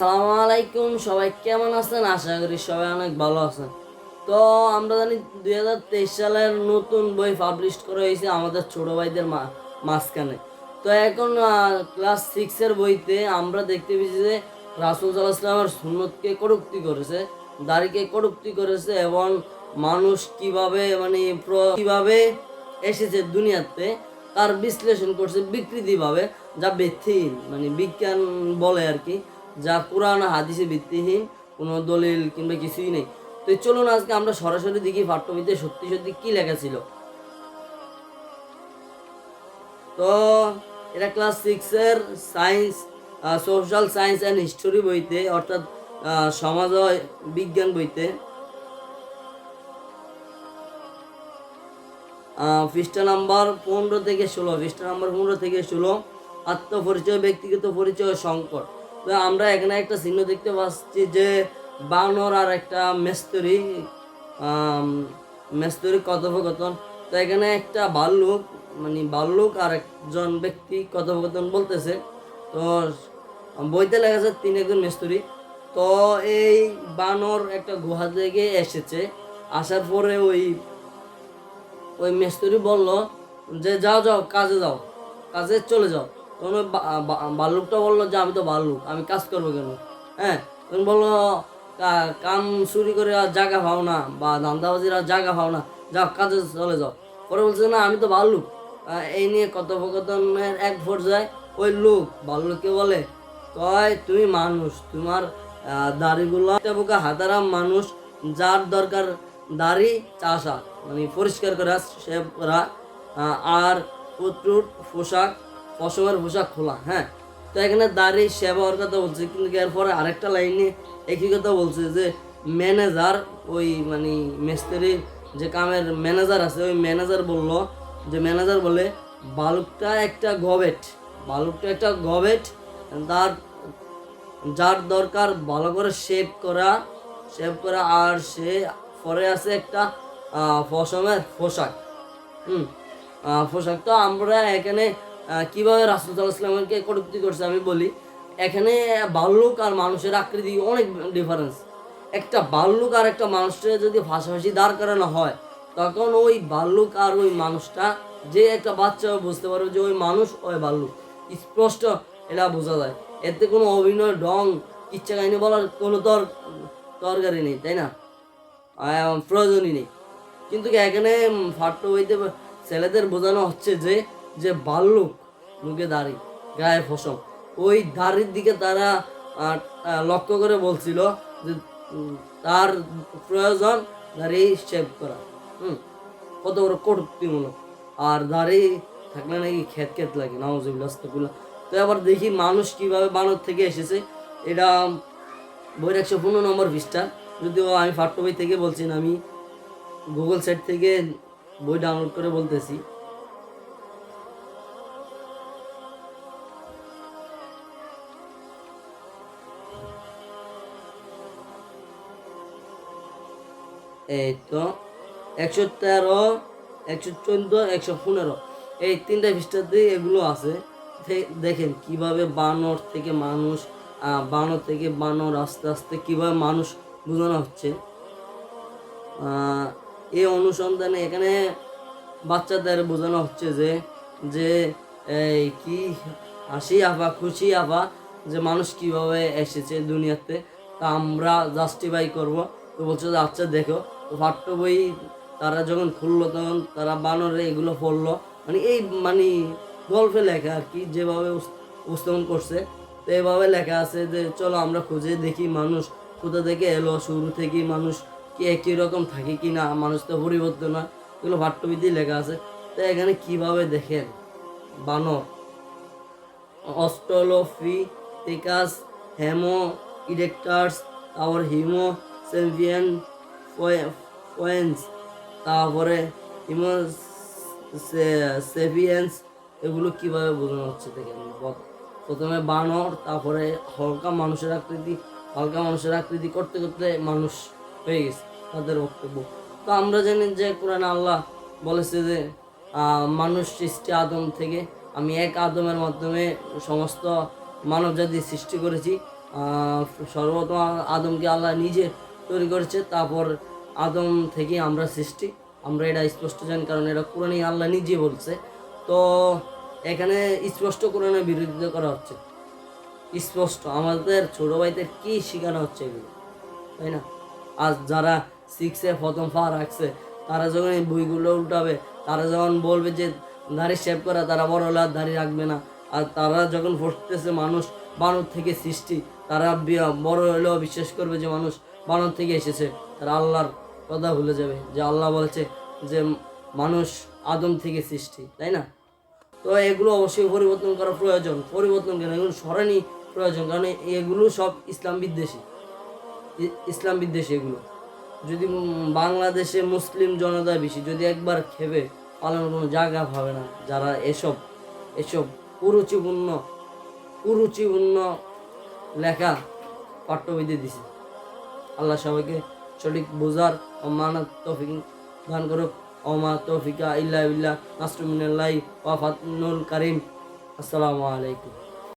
আসসালামু আলাইকুম, সবাই কেমন আছেন? আশা করি সবাই অনেক ভালো আছেন। তো আমরা জানি 2023 সালের নতুন বই পাবলিশ করা হয়েছে আমাদের ছোট ভাইদের মাঝখানে। তো এখন ক্লাস 6-এর বইতে আমরা দেখতে পেয়েছি যে রাসূল সাল্লাল্লাহু আলাইহি ওয়াসাল্লামের সুন্নতকে কটূক্তি করেছে, দাড়িকে কটূক্তি করেছে, এবং মানুষ কিভাবে কিভাবে এসেছে দুনিয়াতে তার বিশ্লেষণ করছে বিকৃতিভাবে, যা ভিত্তিহীন, বিজ্ঞান বলে আর কি, যা কোরআন হাদিসে ভিত্তিহীন, কোনো দলিল কিংবা কিছুই নেই। তো চলুন আজকে আমরা সরাসরি দেখি পাঠ্যবইতে সত্যি সত্যি কি লেখা ছিল। তো এটা ক্লাস 6-এর science, social science and history বইতে, অর্থাৎ সমাজ ও বিজ্ঞান বইতে পৃষ্ঠা নাম্বার 15 থেকে 16 আত্মপরিচয়, ব্যক্তিগত পরিচয়, সংকট। তো আমরা এখানে একটা চিহ্ন দেখতে পাচ্ছি যে বানর আর একটা মেস্তরি কথোপকথন। তো এখানে একটা ভাল্লুক আর একজন ব্যক্তি কথোপকথন বলতেছে। তো বইতে লেখা আছে তিনি একজন মেস্তরি। তো এই বানর একটা গুহা থেকে এসেছে, আসার পরে ওই ওই মিস্ত্রি বলল যে যাও যাও, কাজে যাও, কাজে চলে যাও। তখন ওই ভাল্লুকটা বললো যে আমি তো ভাল্লুক, আমি কাজ করবো কেন? হ্যাঁ, তখন বললো কাম চুরি করে আর জায়গা পাও না, বা ধান্দাবাজির আর জায়গা পাও না, যাও কাজে চলে যাও। পরে বলছে না, আমি তো ভাল্লুক। এই নিয়ে কথোপকথনের এক পর্যায়ে ওই লোক ভাল্লুককে বলে, কয় তুমি মানুষ, তোমার দাড়িগুলো বোকা হাতারাম মানুষ, যার দরকার দাড়ি চাষা, পরিষ্কার করা, শেভ করা, আর প্রচুর পোশাক, পশমের পোশাক খোলা। হ্যাঁ, তো এখানে দাড়ি শেভ হওয়ার কথা বলছে, কিন্তু এরপরে আরেকটা লাইনে একই কথা বলছে যে ম্যানেজার, ওই মিস্ত্রির যে কামের ম্যানেজার আছে, ওই ম্যানেজার বলে বালুকটা একটা গবেট, তার যার দরকার ভালো করে শেভ করা, আর সে পরে আছে একটা পশমের পোশাক। হুম পোশাক। তো আমরা এখানে কিভাবে রাসূল সাল্লাল্লাহু আলাইহি ওয়াসাল্লামকে কটূক্তি করছে আমি বলি। এখানে ভাল্লুক আর মানুষের আকৃতি অনেক ডিফারেন্স। একটা ভাল্লুক আর একটা মানুষের যদি পাশাপাশি দাঁড় করানো হয়, তখন ওই ভাল্লুক আর ওই মানুষটা, যে একটা বাচ্চাও বুঝতে পারবে যে ওই মানুষ ওই ভাল্লুক, স্পষ্ট এটা বোঝা যায়। এতে কোনো অভিনয় ঢং, কিচ্ছা কাহিনী বলার কোনো দরকারই নেই, তাই না? প্রয়োজনই নেই। কিন্তু এখানে ফাট্ট বইতে ছেলেদের বোঝানো হচ্ছে যে যে ভাল্লুক, মুখে দাড়ি, গায়ে ফসল, ওই দাড়ির দিকে তারা লক্ষ্য করে বলছিল যে তার প্রয়োজন দাড়ি শেভ করা। কত বড় কটূক্তিমূলক! আর দাড়ি থাকলে নাকি খেত খেত লাগে, নাউজুবিল্লাহ আস্তাগফিরুল্লাহ। তো আবার দেখি মানুষ কিভাবে বানর থেকে এসেছে। এটা বইয়ের 115 নম্বর পৃষ্ঠা। যদিও আমি পাঠ্য বই থেকে বলছি না, আমি গুগল সাইট থেকে বই ডাউনলোড করে বলতেছি। এই তো 113, 114, 115, এই 3টা পৃষ্ঠাতে এগুলো আছে। দেখেন কিভাবে বানর থেকে বানর আস্তে আস্তে কিভাবে মানুষ বোঝানো হচ্ছে। এই অনুসন্ধানে এখানে বাচ্চাদের বোঝানো হচ্ছে যে যে এই কি হাসি আফা খুশি আফা, যে মানুষ কিভাবে এসেছে দুনিয়াতে, তা আমরা জাস্টিফাই করব। তো বলছে যে আচ্ছা দেখো। তো পাঠ্য বই তারা যখন খুললো, তখন তারা বানরে এগুলো পড়লো, এই গল্পে লেখা আর কি, যেভাবে উপস্থাপন করছে। তো এভাবে লেখা আছে যে চলো আমরা খুঁজে দেখি মানুষ কোথা থেকে এলো, শুরু থেকেই মানুষ কি একই রকম থাকে কি না, মানুষ তো পরিবর্তন হয়, এগুলো পাঠ্যবিধি লেখা আছে। তো এখানে কিভাবে দেখেন বানর, অস্ট্রোলোপিথেকাস, হেমো ইরেক্টাস, তারপর হিমো সেলভিয়ান ফোয়েন্স, তারপরে হিমো সেভিয়েন্স, এগুলো কিভাবে বোঝানো হচ্ছে দেখেন। প্রথমে বানর, তারপরে হালকা মানুষের আকৃতি করতে করতে মানুষ হয়ে গেছে তাদের বক্তব্য। তো আমরা জানি যে কোরআনে আল্লাহ বলেছে যে মানুষ সৃষ্টি আদম থেকে, আমি এক আদমের মাধ্যমে সমস্ত মানব জাতি সৃষ্টি করেছি। সর্বপ্রথম আদমকে আল্লাহ নিজে তৈরি করেছে, তারপর আদম থেকে আমরা সৃষ্টি, আমরা এটা স্পষ্ট জানি, কারণ এটা কোরআনে আল্লাহ নিজে বলছে। তো এখানে স্পষ্ট কোরআনের বিরোধিতা করা হচ্ছে, স্পষ্ট আমাদের ছোট ভাইদের কি শেখানো হচ্ছে এগুলো, তাই না? আজ যারা সিক্সে প্রথম পা রাখছে, তারা যখন এই বইগুলো উল্টাবে, তারা যখন বলবে যে দাড়ি শেভ করা, তারা বড় হলে আর দাড়ি রাখবে না। আর তারা যখন পড়তেছে মানুষ বানর থেকে সৃষ্টি, তারা বড় হলেও বিশ্বাস করবে যে মানুষ বানর থেকে এসেছে। তারা আল্লাহর কথা ভুলে যাবে যে আল্লাহ বলেছে যে মানুষ আদম থেকে সৃষ্টি, তাই না? তো এগুলো অবশ্যই পরিবর্তন করা প্রয়োজন, পরিবর্তন কেন, এগুলো সরানি প্রয়োজন, কারণ এগুলো সব ইসলাম বিদ্বেষী, ইসলাম বিদ্বেষী এগুলো। যদি বাংলাদেশে মুসলিম জনতা বেশি, যদি একবার খেবে পালানোর কোনো জায়গা পাবে না যারা এসব এসব কুরুচিপূর্ণ কুরুচিপূর্ণ লেখা পাঠ্যবইতে দিছে। আল্লাহ সবাইকে সঠিক বোঝার ও মানার তৌফিক দান করুক। ওমা তৌফিকা ইল্লা বিল্লাহ, নাসরুল মিনাল্লাহি ওয়া ফাতহুল কারীম। আসসালামু আলাইকুম।